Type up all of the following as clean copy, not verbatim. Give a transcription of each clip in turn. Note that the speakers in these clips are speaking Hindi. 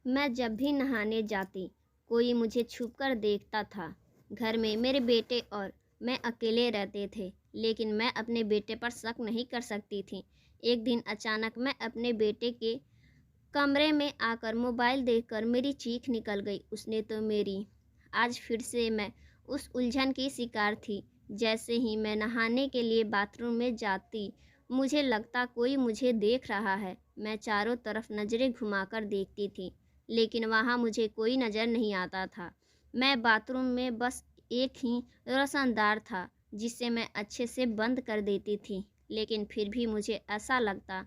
मैं जब भी नहाने जाती, कोई मुझे छुपकर देखता था। घर में मेरे बेटे और मैं अकेले रहते थे, लेकिन मैं अपने बेटे पर शक नहीं कर सकती थी। एक दिन अचानक मैं अपने बेटे के कमरे में आकर मोबाइल देखकर मेरी चीख निकल गई। उसने तो मेरी आज फिर से मैं उस उलझन की शिकार थी। जैसे ही मैं नहाने के लिए बाथरूम में जाती, मुझे लगता कोई मुझे देख रहा है। मैं चारों तरफ नज़रें घुमाकर देखती थी, लेकिन वहाँ मुझे कोई नज़र नहीं आता था। मैं बाथरूम में बस एक ही रोशनदान था, जिसे मैं अच्छे से बंद कर देती थी, लेकिन फिर भी मुझे ऐसा लगता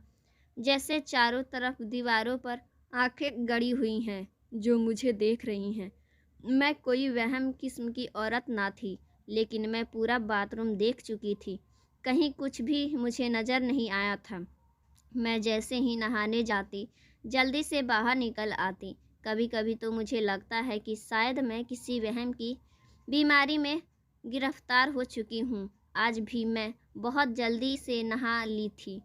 जैसे चारों तरफ दीवारों पर आंखें गड़ी हुई हैं जो मुझे देख रही हैं। मैं कोई वहम किस्म की औरत ना थी, लेकिन मैं पूरा बाथरूम देख चुकी थी। कहीं कुछ भी मुझे नज़र नहीं आया था। मैं जैसे ही नहाने जाती, जल्दी से बाहर निकल आती। कभी-कभी तो मुझे लगता है कि शायद मैं किसी वहम की बीमारी में गिरफ्तार हो चुकी हूँ। आज भी मैं बहुत जल्दी से नहा ली थी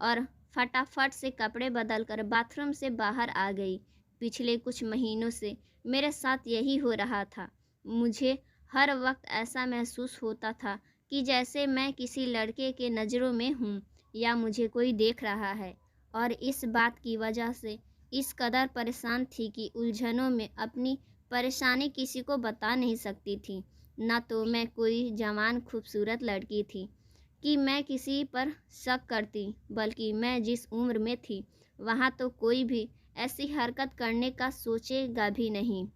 और फटाफट से कपड़े बदलकर बाथरूम से बाहर आ गई। पिछले कुछ महीनों से मेरे साथ यही हो रहा था। मुझे हर वक्त ऐसा महसूस होता था कि जैसे मैं किसी लड़के के नज़रों में हूँ या मुझे कोई देख रहा है, और इस बात की वजह से इस कदर परेशान थी कि उलझनों में अपनी परेशानी किसी को बता नहीं सकती थी। ना तो मैं कोई जवान खूबसूरत लड़की थी कि मैं किसी पर शक करती, बल्कि मैं जिस उम्र में थी, वहाँ तो कोई भी ऐसी हरकत करने का सोचेगा भी नहीं।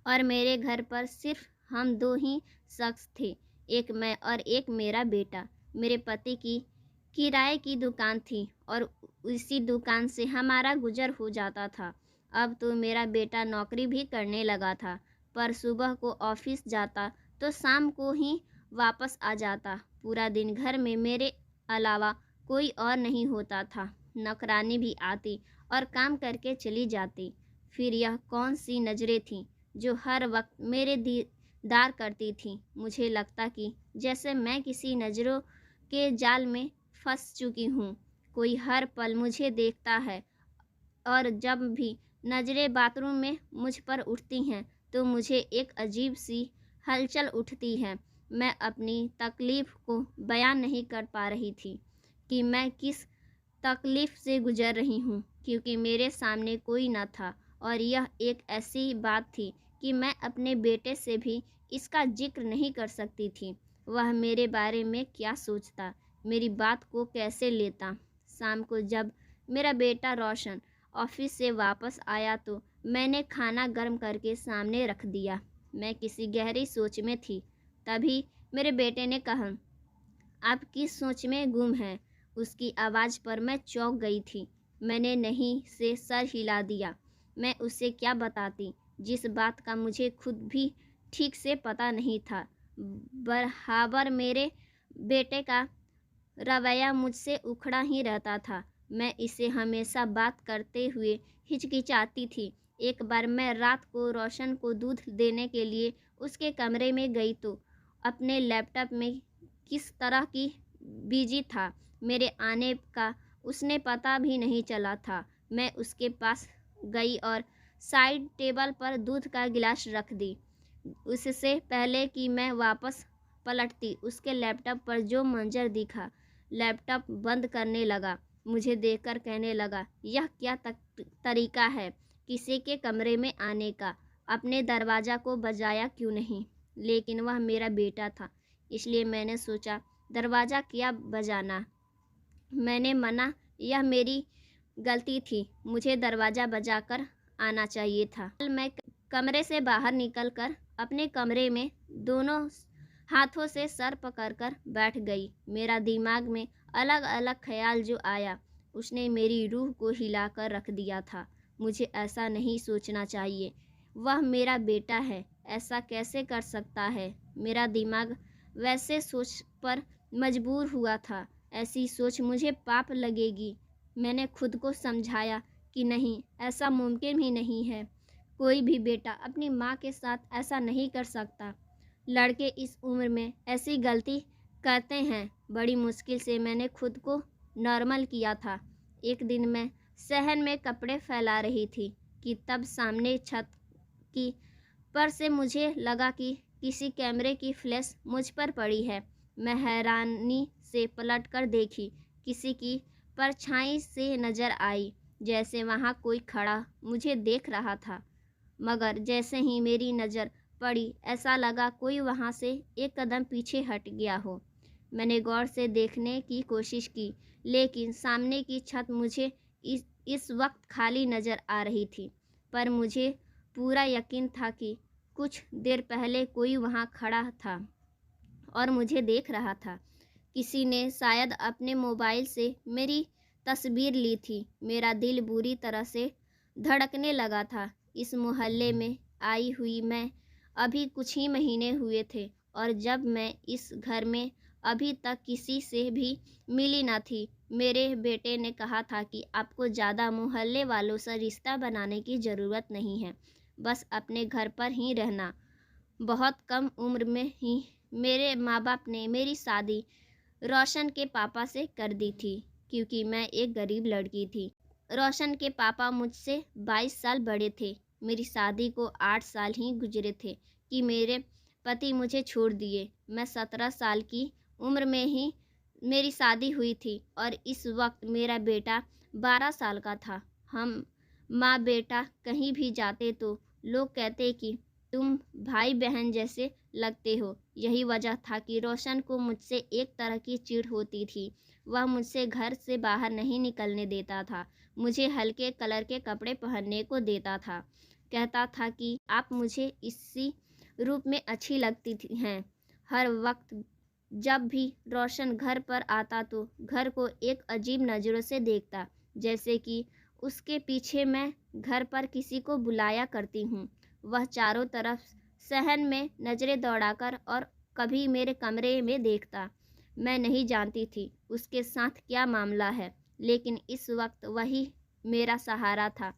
और मेरे घर पर सिर्फ हम दो ही शख्स थे, एक मैं और एक मेरा बेटा। मेरे पति की किराए की दुकान थी और उसी दुकान से हमारा गुजर हो जाता था। अब तो मेरा बेटा नौकरी भी करने लगा था, पर सुबह को ऑफिस जाता तो शाम को ही वापस आ जाता। पूरा दिन घर में मेरे अलावा कोई और नहीं होता था। नौकरानी भी आती और काम करके चली जाती। फिर यह कौन सी नज़रें थीं जो हर वक्त मेरे दीदार करती थी। मुझे लगता कि जैसे मैं किसी नज़रों के जाल में फंस चुकी हूँ। कोई हर पल मुझे देखता है, और जब भी नज़रें बाथरूम में मुझ पर उठती हैं तो मुझे एक अजीब सी हलचल उठती है। मैं अपनी तकलीफ़ को बयान नहीं कर पा रही थी कि मैं किस तकलीफ़ से गुज़र रही हूँ, क्योंकि मेरे सामने कोई न था, और यह एक ऐसी बात थी कि मैं अपने बेटे से भी इसका ज़िक्र नहीं कर सकती थी। वह मेरे बारे में क्या सोचता, मेरी बात को कैसे लेता। शाम को जब मेरा बेटा रोशन ऑफिस से वापस आया तो मैंने खाना गर्म करके सामने रख दिया। मैं किसी गहरी सोच में थी। तभी मेरे बेटे ने कहा, आप किस सोच में गुम हैं? उसकी आवाज़ पर मैं चौंक गई थी। मैंने नहीं से सर हिला दिया। मैं उसे क्या बताती, जिस बात का मुझे खुद भी ठीक से पता नहीं था। बराबर मेरे बेटे का रवैया मुझसे उखड़ा ही रहता था। मैं इसे हमेशा बात करते हुए हिचकिचाती थी। एक बार मैं रात को रोशन को दूध देने के लिए उसके कमरे में गई तो अपने लैपटॉप में किस तरह की बिजी था। मेरे आने का उसने पता भी नहीं चला था। मैं उसके पास गई और साइड टेबल पर दूध का गिलास रख दी। उससे पहले कि मैं वापस पलटती, उसके लैपटॉप पर जो मंजर दिखा, लैपटॉप बंद करने लगा। मुझे देखकर कहने लगा, यह क्या तरीका है किसी के कमरे में आने का? अपने दरवाज़ा को बजाया क्यों नहीं? लेकिन वह मेरा बेटा था, इसलिए मैंने सोचा दरवाज़ा क्या बजाना। मैंने मना, यह मेरी गलती थी, मुझे दरवाज़ा बजाकर आना चाहिए था। कल मैं कमरे से बाहर निकलकर अपने कमरे में दोनों हाथों से सर पकड़कर बैठ गई। मेरा दिमाग में अलग अलग ख्याल जो आया, उसने मेरी रूह को हिलाकर रख दिया था। मुझे ऐसा नहीं सोचना चाहिए, वह मेरा बेटा है, ऐसा कैसे कर सकता है? मेरा दिमाग वैसे सोच पर मजबूर हुआ था। ऐसी सोच मुझे पाप लगेगी। मैंने खुद को समझाया कि नहीं, ऐसा मुमकिन ही नहीं है। कोई भी बेटा अपनी माँ के साथ ऐसा नहीं कर सकता। लड़के इस उम्र में ऐसी गलती करते हैं। बड़ी मुश्किल से मैंने खुद को नॉर्मल किया था। एक दिन मैं सहन में कपड़े फैला रही थी, कि तब सामने छत की पर से मुझे लगा कि किसी कैमरे की फ्लैश मुझ पर पड़ी है। मैं हैरानी से पलट कर देखी। किसी की परछाई से नज़र आई, जैसे वहाँ कोई खड़ा मुझे देख रहा था। मगर जैसे ही मेरी नज़र पड़ी, ऐसा लगा कोई वहाँ से एक कदम पीछे हट गया हो। मैंने गौर से देखने की कोशिश की, लेकिन सामने की छत मुझे इस वक्त खाली नज़र आ रही थी। पर मुझे पूरा यकीन था कि कुछ देर पहले कोई वहाँ खड़ा था और मुझे देख रहा था। किसी ने शायद अपने मोबाइल से मेरी तस्वीर ली थी। मेरा दिल बुरी तरह से धड़कने लगा था। इस मोहल्ले में आई हुई मैं अभी कुछ ही महीने हुए थे, और जब मैं इस घर में अभी तक किसी से भी मिली न थी। मेरे बेटे ने कहा था कि आपको ज़्यादा मोहल्ले वालों से रिश्ता बनाने की ज़रूरत नहीं है, बस अपने घर पर ही रहना। बहुत कम उम्र में ही मेरे माँ बाप ने मेरी शादी रोशन के पापा से कर दी थी, क्योंकि मैं एक गरीब लड़की थी। रोशन के पापा मुझसे 22 साल बड़े थे। मेरी शादी को 8 साल ही गुजरे थे कि मेरे पति मुझे छोड़ दिए। मैं 17 साल की उम्र में ही मेरी शादी हुई थी और इस वक्त मेरा बेटा 12 साल का था। हम माँ बेटा कहीं भी जाते तो लोग कहते कि तुम भाई बहन जैसे लगते हो। यही वजह था कि रोशन को मुझसे एक तरह की चिढ़ होती थी। वह मुझसे घर से बाहर नहीं निकलने देता था। मुझे हल्के कलर के कपड़े पहनने को देता था। कहता था कि आप मुझे इसी रूप में अच्छी लगती हैं। हर वक्त जब भी रोशन घर पर आता तो घर को एक अजीब नज़रों से देखता, जैसे कि उसके पीछे मैं घर पर किसी को बुलाया करती हूँ। वह चारों तरफ सहन में नज़रें दौड़ाकर और कभी मेरे कमरे में देखता। मैं नहीं जानती थी उसके साथ क्या मामला है, लेकिन इस वक्त वही मेरा सहारा था।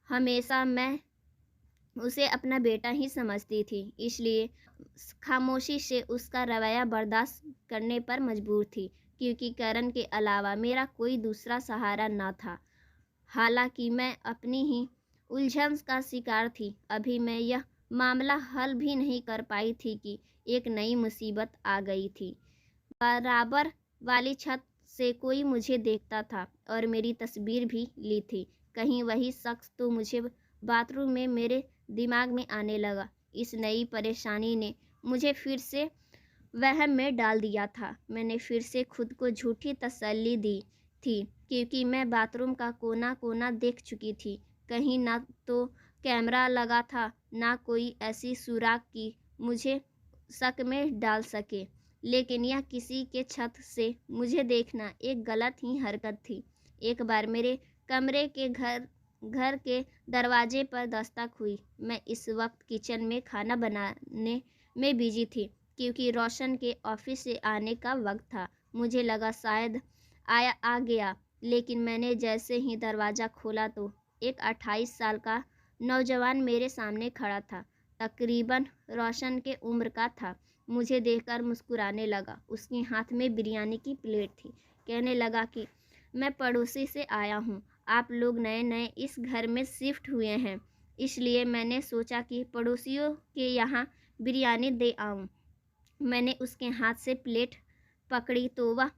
हमेशा मैं उसे अपना बेटा ही समझती थी, इसलिए खामोशी से उसका रवैया बर्दाश्त करने पर मजबूर थी, क्योंकि करण के अलावा मेरा कोई दूसरा सहारा न था। हालांकि मैं अपनी ही उलझन का शिकार थी। अभी मैं यह मामला हल भी नहीं कर पाई थी कि एक नई मुसीबत आ गई थी। बराबर वाली छत से कोई मुझे देखता था और मेरी तस्वीर भी ली थी। कहीं वही शख्स तो मुझे बाथरूम में मेरे दिमाग में आने लगा। इस नई परेशानी ने मुझे फिर से वहम में डाल दिया था। मैंने फिर से खुद को झूठी तसल्ली दी थी, क्योंकि मैं बाथरूम का कोना कोना देख चुकी थी। कहीं ना तो कैमरा लगा था, ना कोई ऐसी सुराग की मुझे शक में डाल सके। लेकिन यह किसी के छत से मुझे देखना एक गलत ही हरकत थी। एक बार मेरे कमरे के घर के दरवाजे पर दस्तक हुई। मैं इस वक्त किचन में खाना बनाने में बिजी थी, क्योंकि रोशन के ऑफिस से आने का वक्त था। मुझे लगा शायद आ गया, लेकिन मैंने जैसे ही दरवाज़ा खोला तो एक 28 साल का नौजवान मेरे सामने खड़ा था। तकरीबन रोशन के उम्र का था। मुझे देखकर मुस्कुराने लगा। उसके हाथ में बिरयानी की प्लेट थी। कहने लगा कि मैं पड़ोसी से आया हूँ। आप लोग नए नए इस घर में शिफ्ट हुए हैं, इसलिए मैंने सोचा कि पड़ोसियों के यहाँ बिरयानी दे आऊँ। मैंने उसके हाथ से प्लेट पकड़ी तो वह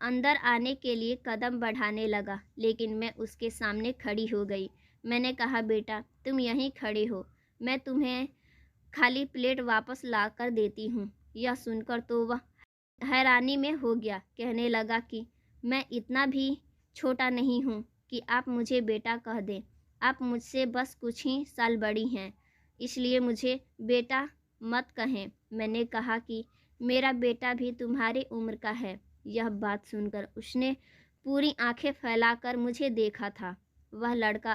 अंदर आने के लिए कदम बढ़ाने लगा, लेकिन मैं उसके सामने खड़ी हो गई। मैंने कहा, बेटा तुम यहीं खड़े हो, मैं तुम्हें खाली प्लेट वापस ला कर देती हूँ। यह सुनकर तो वह हैरानी में हो गया। कहने लगा कि मैं इतना भी छोटा नहीं हूँ कि आप मुझे बेटा कह दें। आप मुझसे बस कुछ ही साल बड़ी हैं, इसलिए मुझे बेटा मत कहें। मैंने कहा कि मेरा बेटा भी तुम्हारी उम्र का है। यह बात सुनकर उसने पूरी आंखें फैलाकर मुझे देखा था। वह लड़का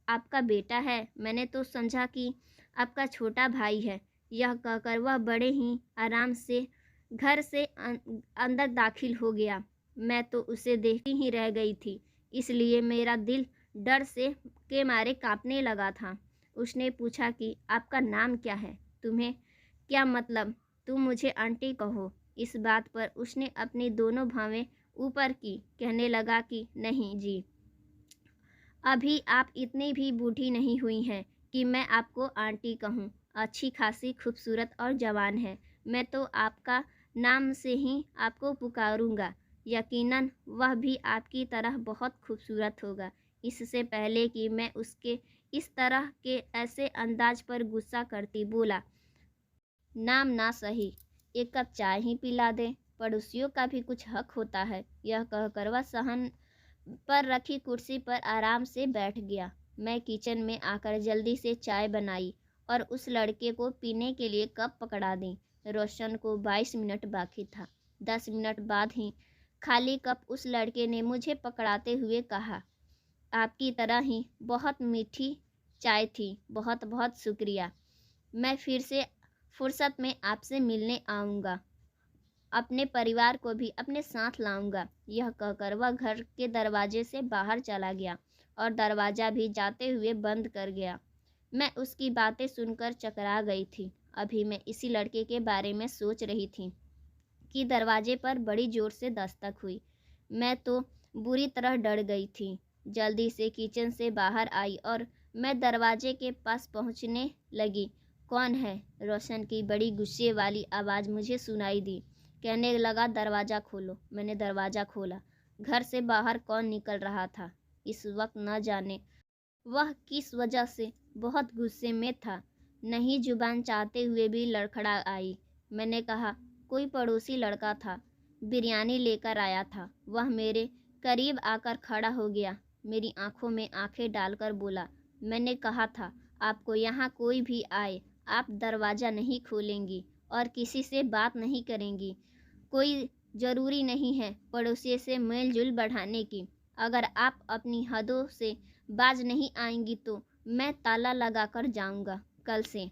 आपका बेटा है? मैंने तो समझा कि आपका छोटा भाई है। यह कहकर वह बड़े ही आराम से घर से अंदर दाखिल हो गया। मैं तो उसे देखती ही रह गई थी, इसलिए मेरा दिल डर से के मारे कांपने लगा था। उसने पूछा कि आपका नाम क्या है? तुम्हें क्या मतलब? तुम मुझे आंटी कहो। इस बात पर उसने अपनी दोनों भौहें ऊपर की। कहने लगा कि नहीं जी, अभी आप इतनी भी बूढ़ी नहीं हुई हैं कि मैं आपको आंटी कहूँ। अच्छी खासी खूबसूरत और जवान है। मैं तो आपका नाम से ही आपको पुकारूंगा। यकीनन वह भी आपकी तरह बहुत खूबसूरत होगा। इससे पहले कि मैं उसके इस तरह के ऐसे अंदाज पर गुस्सा करती, बोला, नाम ना सही, एक कप चाय ही पिला दें। पड़ोसियों का भी कुछ हक होता है। यह कहकर वह सहन पर रखी कुर्सी पर आराम से बैठ गया। मैं किचन में आकर जल्दी से चाय बनाई और उस लड़के को पीने के लिए कप पकड़ा दी। रोशन को 22 मिनट बाकी था। 10 मिनट बाद ही खाली कप उस लड़के ने मुझे पकड़ाते हुए कहा, आपकी तरह ही बहुत मीठी चाय थी, बहुत बहुत शुक्रिया। मैं फिर से फुर्सत में आपसे मिलने आऊँगा। अपने परिवार को भी अपने साथ लाऊंगा। यह कहकर वह घर के दरवाजे से बाहर चला गया और दरवाज़ा भी जाते हुए बंद कर गया। मैं उसकी बातें सुनकर चकरा गई थी। अभी मैं इसी लड़के के बारे में सोच रही थी कि दरवाजे पर बड़ी जोर से दस्तक हुई। मैं तो बुरी तरह डर गई थी। जल्दी से किचन से बाहर आई और मैं दरवाजे के पास पहुंचने लगी। कौन है? रोशन की बड़ी गुस्से वाली आवाज़ मुझे सुनाई दी। कहने लगा, दरवाज़ा खोलो। मैंने दरवाज़ा खोला। घर से बाहर कौन निकल रहा था इस वक्त न जाने वह किस वजह से बहुत गुस्से में था। नहीं जुबान चाहते हुए भी लड़खड़ा आई। मैंने कहा, कोई पड़ोसी लड़का था, बिरयानी लेकर आया था। वह मेरे करीब आकर खड़ा हो गया, मेरी आंखों में आंखें डालकर बोला, मैंने कहा था आपको यहाँ कोई भी आए आप दरवाज़ा नहीं खोलेंगी और किसी से बात नहीं करेंगी। कोई ज़रूरी नहीं है पड़ोसी से मेलजोल बढ़ाने की। अगर आप अपनी हदों से बाज नहीं आएंगी तो मैं ताला लगाकर जाऊंगा कल से।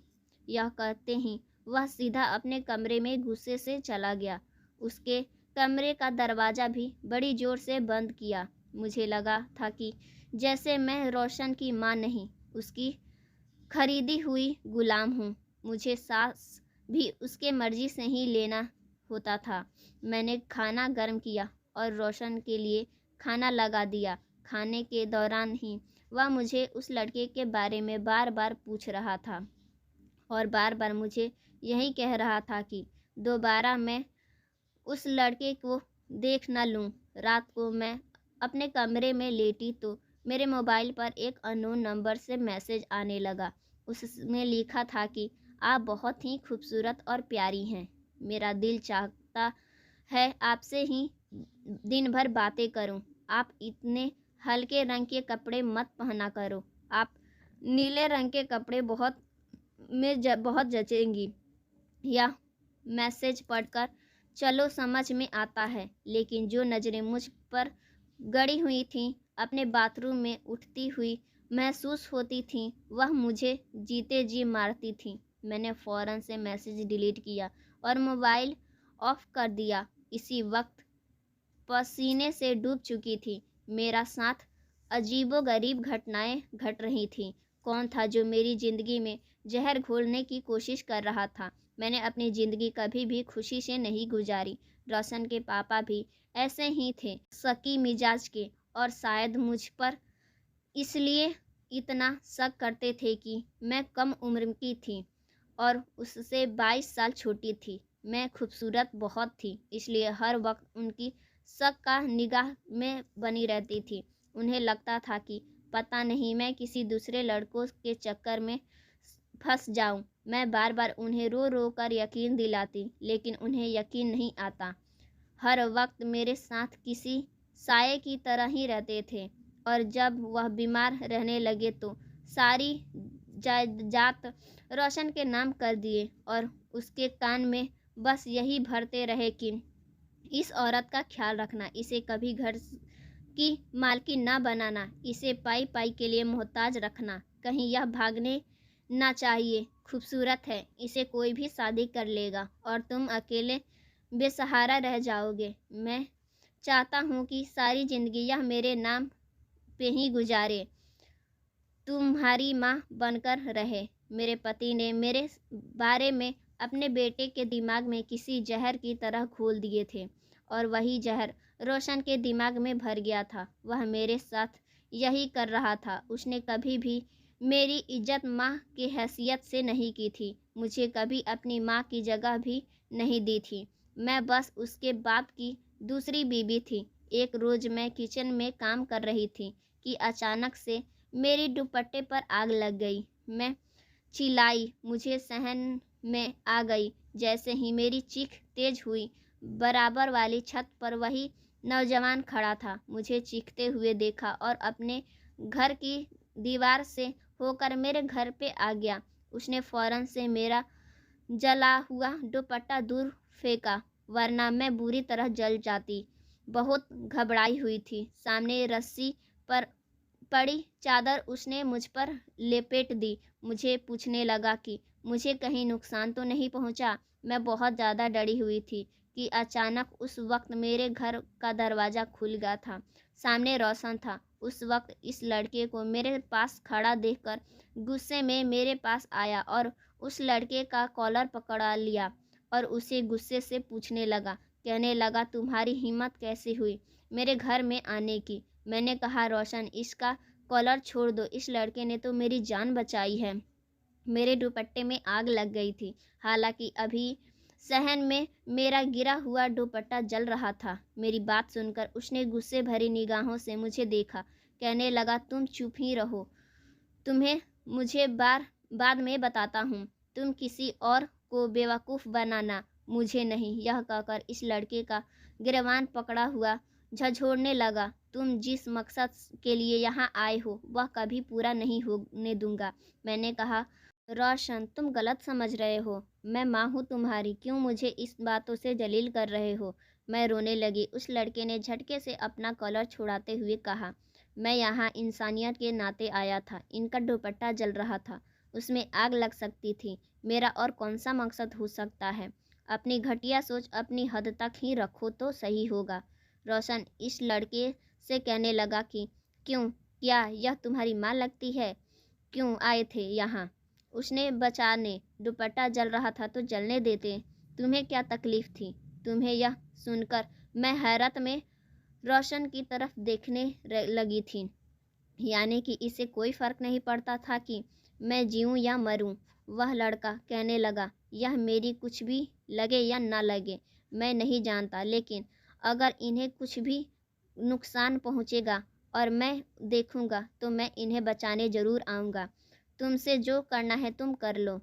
यह कहते ही वह सीधा अपने कमरे में गुस्से से चला गया। उसके कमरे का दरवाज़ा भी बड़ी ज़ोर से बंद किया। मुझे लगा था कि जैसे मैं रोशन की माँ नहीं, उसकी खरीदी हुई गुलाम हूँ। मुझे सांस भी उसके मर्जी से ही लेना होता था। मैंने खाना गर्म किया और रोशन के लिए खाना लगा दिया। खाने के दौरान ही वह मुझे उस लड़के के बारे में बार बार पूछ रहा था और बार बार मुझे यही कह रहा था कि दोबारा मैं उस लड़के को देख न लूं। रात को मैं अपने कमरे में लेटी तो मेरे मोबाइल पर एक अननोन नंबर से मैसेज आने लगा। उसमें लिखा था कि आप बहुत ही खूबसूरत और प्यारी हैं। मेरा दिल चाहता है आपसे ही दिन भर बातें करूं। आप इतने हल्के रंग के कपड़े मत पहना करो। आप नीले रंग के कपड़े बहुत जचेंगी। यह मैसेज पढ़कर चलो समझ में आता है, लेकिन जो नज़रें मुझ पर गड़ी हुई थीं, अपने बाथरूम में उठती हुई महसूस होती थीं, वह मुझे जीते जी मारती थीं। मैंने फ़ौरन से मैसेज डिलीट किया और मोबाइल ऑफ कर दिया। इसी वक्त पसीने से डूब चुकी थी। मेरा साथ अजीबोगरीब घटनाएं घट रही थीं। कौन था जो मेरी ज़िंदगी में जहर घोलने की कोशिश कर रहा था? मैंने अपनी ज़िंदगी कभी भी खुशी से नहीं गुजारी। रोशन के पापा भी ऐसे ही थे, शकी मिजाज के, और शायद मुझ पर इसलिए इतना शक करते थे कि मैं कम उम्र की थी और उससे 22 साल छोटी थी। मैं खूबसूरत बहुत थी, इसलिए हर वक्त उनकी शक का निगाह में बनी रहती थी। उन्हें लगता था कि पता नहीं मैं किसी दूसरे लड़कों के चक्कर में फंस जाऊं। मैं बार बार उन्हें रो रो कर यकीन दिलाती, लेकिन उन्हें यकीन नहीं आता। हर वक्त मेरे साथ किसी साये की तरह ही रहते थे और जब वह बीमार रहने लगे तो सारी जायदाद रोशन के नाम कर दिए और उसके कान में बस यही भरते रहे कि इस औरत का ख्याल रखना, इसे कभी घर की मालकिन ना बनाना, इसे पाई पाई के लिए मोहताज रखना, कहीं यह भागने ना चाहिए, खूबसूरत है, इसे कोई भी शादी कर लेगा और तुम अकेले बेसहारा रह जाओगे। मैं चाहता हूँ कि सारी ज़िंदगी यह मेरे नाम पे ही गुजारे, तुम्हारी माँ बनकर रहे। मेरे पति ने मेरे बारे में अपने बेटे के दिमाग में किसी जहर की तरह घोल दिए थे और वही जहर रोशन के दिमाग में भर गया था। वह मेरे साथ यही कर रहा था। उसने कभी भी मेरी इज्जत माँ की हैसियत से नहीं की थी, मुझे कभी अपनी माँ की जगह भी नहीं दी थी। मैं बस उसके बाप की दूसरी बीवी थी। एक रोज़ मैं किचन में काम कर रही थी कि अचानक से मेरी दुपट्टे पर आग लग गई। मैं चिल्लाई, मुझे सहन में आ गई। जैसे ही मेरी चीख तेज हुई, बराबर वाली छत पर वही नौजवान खड़ा था। मुझे चीखते हुए देखा और अपने घर की दीवार से होकर मेरे घर पे आ गया। उसने फ़ौरन से मेरा जला हुआ दुपट्टा दूर फेंका, वरना मैं बुरी तरह जल जाती। बहुत घबराई हुई थी। सामने रस्सी पर पड़ी चादर उसने मुझ पर लपेट दी। मुझे पूछने लगा कि मुझे कहीं नुकसान तो नहीं पहुंचा। मैं बहुत ज़्यादा डरी हुई थी कि अचानक उस वक्त मेरे घर का दरवाज़ा खुल गया था। सामने रोशन था। उस वक्त इस लड़के को मेरे पास खड़ा देखकर गुस्से में मेरे पास आया और उस लड़के का कॉलर पकड़ा लिया और उसे गुस्से से पूछने लगा। कहने लगा, तुम्हारी हिम्मत कैसे हुई मेरे घर में आने की? मैंने कहा, रोशन, इसका कॉलर छोड़ दो, इस लड़के ने तो मेरी जान बचाई है। मेरे दुपट्टे में आग लग गई थी। हालांकि अभी सहन में मेरा गिरा हुआ दुपट्टा जल रहा था। मेरी बात सुनकर उसने गुस्से भरी निगाहों से मुझे देखा। कहने लगा, तुम चुप ही रहो, तुम्हें मुझे बाद में बताता हूँ। तुम किसी और को बेवकूफ़ बनाना, मुझे नहीं। यह कहकर इस लड़के का गिरबान पकड़ा हुआ झंझोड़ने लगा। तुम जिस मकसद के लिए यहाँ आए हो वह कभी पूरा नहीं होने दूंगा। मैंने कहा, रोशन, तुम गलत समझ रहे हो। मैं माँ हूँ तुम्हारी, क्यों मुझे इस बातों से जलील कर रहे हो? मैं रोने लगी। उस लड़के ने झटके से अपना कॉलर छुड़ाते हुए कहा, मैं यहाँ इंसानियत के नाते आया था। इनका दुपट्टा जल रहा था, उसमें आग लग सकती थी। मेरा और कौन सा मकसद हो सकता है? अपनी घटिया सोच अपनी हद तक ही रखो तो सही होगा। रोशन इस लड़के से कहने लगा कि क्यों, क्या यह तुम्हारी माँ लगती है? क्यों आए थे यहाँ उसने बचाने? दुपट्टा जल रहा था तो जलने देते, तुम्हें क्या तकलीफ थी? तुम्हें यह सुनकर मैं हैरत में रोशन की तरफ देखने लगी थी। यानी कि इसे कोई फ़र्क नहीं पड़ता था कि मैं जीऊँ या मरूँ। वह लड़का कहने लगा, यह मेरी कुछ भी लगे या ना लगे मैं नहीं जानता, लेकिन अगर इन्हें कुछ भी नुकसान पहुँचेगा और मैं देखूँगा तो मैं इन्हें बचाने ज़रूर आऊँगा। तुमसे जो करना है तुम कर लो।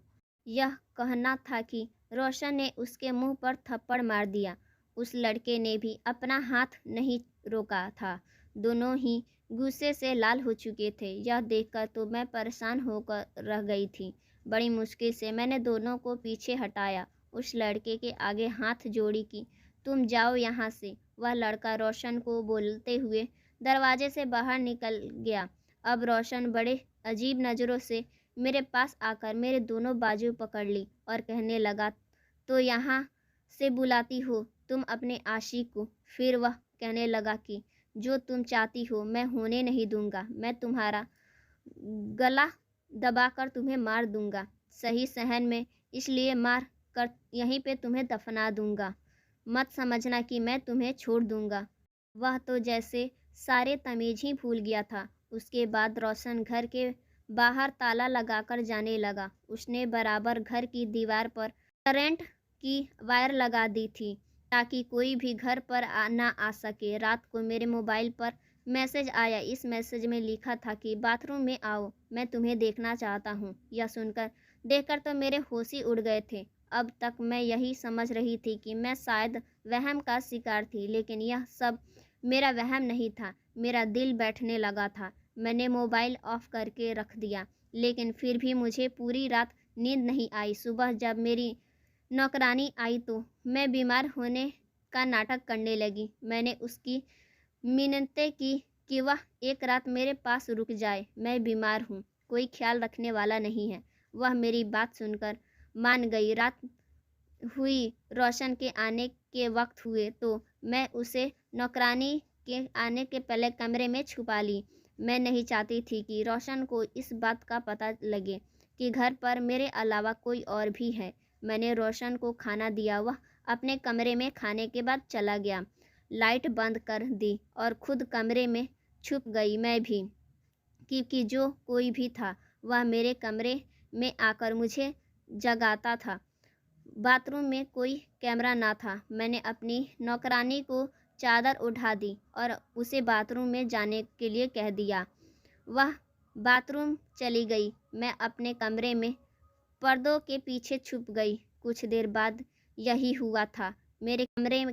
यह कहना था कि रोशन ने उसके मुंह पर थप्पड़ मार दिया। उस लड़के ने भी अपना हाथ नहीं रोका था। दोनों ही गुस्से से लाल हो चुके थे। यह देखकर तो मैं परेशान होकर रह गई थी। बड़ी मुश्किल से मैंने दोनों को पीछे हटाया, उस लड़के के आगे हाथ जोड़ी कि तुम जाओ यहाँ से। वह लड़का रोशन को बोलते हुए दरवाजे से बाहर निकल गया। अब रोशन बड़े अजीब नज़रों से मेरे पास आकर मेरे दोनों बाजू पकड़ ली और कहने लगा, तो यहाँ से बुलाती हो तुम अपने आशिक को? फिर वह कहने लगा कि जो तुम चाहती हो मैं होने नहीं दूंगा। मैं तुम्हारा गला दबाकर तुम्हें मार दूंगा, सही सहन में, इसलिए मार कर यहीं पे तुम्हें दफना दूंगा। मत समझना कि मैं तुम्हें छोड़ दूंगा। वह तो जैसे सारे तमीज़ ही भूल गया था। उसके बाद रोशन घर के बाहर ताला लगाकर जाने लगा। उसने बराबर घर की दीवार पर करंट की वायर लगा दी थी ताकि कोई भी घर पर ना आ सके। रात को मेरे मोबाइल पर मैसेज आया। इस मैसेज में लिखा था कि बाथरूम में आओ, मैं तुम्हें देखना चाहता हूँ। यह सुनकर देखकर तो मेरे होश ही उड़ गए थे। अब तक मैं यही समझ रही थी कि मैं शायद वहम का शिकार थी, लेकिन यह सब मेरा वहम नहीं था। मेरा दिल बैठने लगा था। मैंने मोबाइल ऑफ करके रख दिया, लेकिन फिर भी मुझे पूरी रात नींद नहीं आई। सुबह जब मेरी नौकरानी आई तो मैं बीमार होने का नाटक करने लगी। मैंने उसकी मिन्नतें की कि वह एक रात मेरे पास रुक जाए। मैं बीमार हूँ, कोई ख्याल रखने वाला नहीं है। वह मेरी बात सुनकर मान गई। रात हुई, रोशन के आने के वक्त हुए तो मैं उसे नौकरानी के आने के पहले कमरे में छुपा ली। मैं नहीं चाहती थी कि रोशन को इस बात का पता लगे कि घर पर मेरे अलावा कोई और भी है। मैंने रोशन को खाना दिया। वह अपने कमरे में खाने के बाद चला गया। लाइट बंद कर दी और खुद कमरे में छुप गई मैं भी। कि जो कोई भी था वह मेरे कमरे में आकर मुझे जगाता था। बाथरूम में कोई कैमरा ना था। मैंने अपनी नौकरानी को चादर उठा दी और उसे बाथरूम में जाने के लिए कह दिया। वह बाथरूम चली गई। मैं अपने कमरे में पर्दों के पीछे छुप गई। कुछ देर बाद यही हुआ था। मेरे कमरे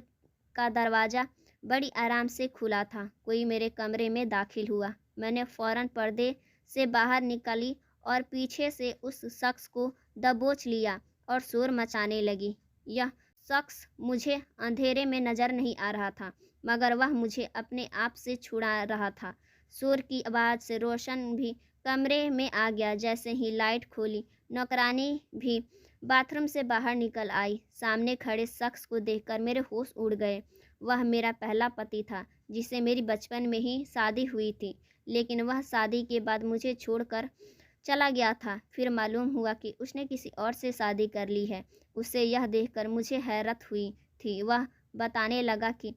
का दरवाज़ा बड़ी आराम से खुला था। कोई मेरे कमरे में दाखिल हुआ। मैंने फ़ौरन पर्दे से बाहर निकली और पीछे से उस शख्स को दबोच लिया और शोर मचाने लगी। यह शख्स मुझे अंधेरे में नज़र नहीं आ रहा था, मगर वह मुझे अपने आप से छुड़ा रहा था। शोर की आवाज़ से रोशन भी कमरे में आ गया। जैसे ही लाइट खोली, नौकरानी भी बाथरूम से बाहर निकल आई। सामने खड़े शख्स को देखकर मेरे होश उड़ गए। वह मेरा पहला पति था, जिससे मेरी बचपन में ही शादी हुई थी, लेकिन वह शादी के बाद मुझे छोड़कर चला गया था। फिर मालूम हुआ कि उसने किसी और से शादी कर ली है। उसे यह देखकर मुझे हैरत हुई थी। वह बताने लगा कि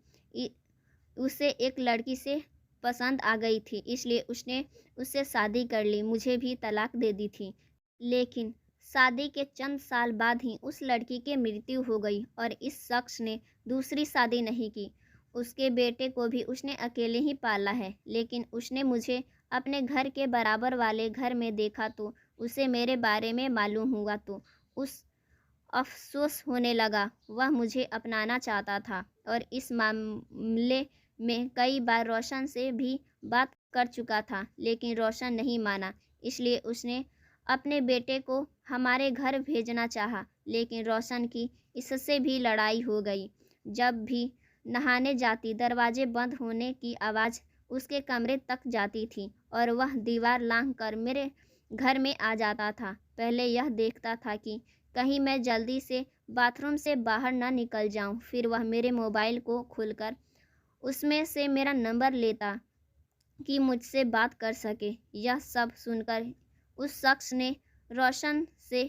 उसे एक लड़की से पसंद आ गई थी, इसलिए उसने उससे शादी कर ली, मुझे भी तलाक दे दी थी। लेकिन शादी के चंद साल बाद ही उस लड़की की मृत्यु हो गई और इस शख्स ने दूसरी शादी नहीं की। उसके बेटे को भी उसने अकेले ही पाला है, लेकिन उसने मुझे अपने घर के बराबर वाले घर में देखा तो उसे मेरे बारे में मालूम हुआ तो उस अफ़सोस होने लगा। वह मुझे अपनाना चाहता था और इस मामले में कई बार रोशन से भी बात कर चुका था, लेकिन रोशन नहीं माना। इसलिए उसने अपने बेटे को हमारे घर भेजना चाहा, लेकिन रोशन की इससे भी लड़ाई हो गई। जब भी नहाने जाती, दरवाजे बंद होने की आवाज़ उसके कमरे तक जाती थी और वह दीवार लांघकर मेरे घर में आ जाता था। पहले यह देखता था कि कहीं मैं जल्दी से बाथरूम से बाहर ना निकल जाऊं। फिर वह मेरे मोबाइल को खोलकर उसमें से मेरा नंबर लेता कि मुझसे बात कर सके। यह सब सुनकर उस शख्स ने रोशन से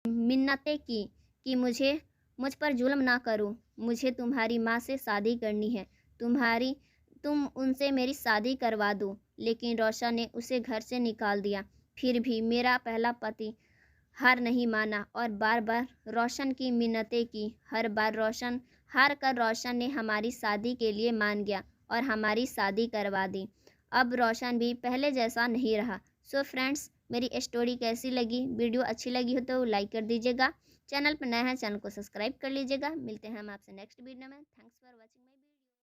मिन्नतें की कि मुझ पर जुल्म ना करो। मुझे तुम्हारी माँ से शादी करनी है। तुम उनसे मेरी शादी करवा दो। लेकिन रोशन ने उसे घर से निकाल दिया। फिर भी मेरा पहला पति हार नहीं माना और बार बार रोशन की मिन्नतें की। हर बार रोशन हार कर रोशन ने हमारी शादी के लिए मान गया और हमारी शादी करवा दी। अब रोशन भी पहले जैसा नहीं रहा। सो फ्रेंड्स, मेरी स्टोरी कैसी लगी? वीडियो अच्छी लगी हो तो लाइक कर दीजिएगा। चैनल पर नया है, चैनल को सब्सक्राइब कर लीजिएगा। मिलते हैं हम आपसे नेक्स्ट वीडियो में। Thanks for watching.